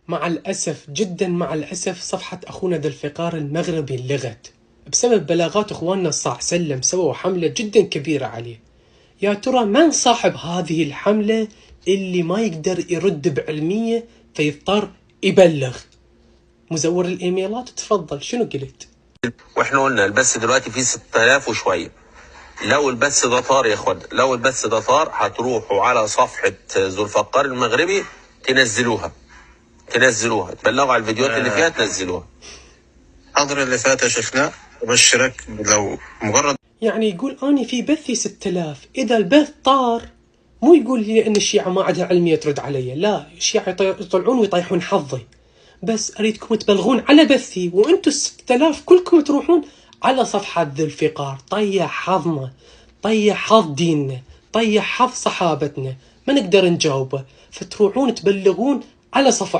مع الأسف جدا مع الأسف صفحة أخونا ذا الفقار المغربي لغت بسبب بلاغات أخواننا الصاع سلم. سووا حملة جدا كبيرة عليه. يا ترى من صاحب هذه الحملة اللي ما يقدر يرد بعلمية فيضطر يبلغ؟ مزور الإيميلات تفضل شنو قلت؟ واحنا قلنا البث دلوقتي فيه 6000 وشوية. لو البث ده طار يا اخوان، لو البث ده طار هتروحوا على صفحة ذو الفقار المغربي تنزلوها تبلغوا على الفيديوهات اللي فيها تنزلوها. حاضر اللي فات شفناه. أبشرك لو مجرد يعني يقول أني في بثي 6000، إذا البث طار مو يقول لي لأن الشيعة ما عندها علمية ترد علي، لا الشيعة يطلعون ويطيحون حظي، بس أريدكم تبلغون على بثي وأنتوا 6000 كلكم تروحون على صفحة ذو الفقار. طيح حظنا، طيح حظ ديننا، طيح حظ صحابتنا، ما نقدر نجاوبه، فتروحون تبلغون على صفحة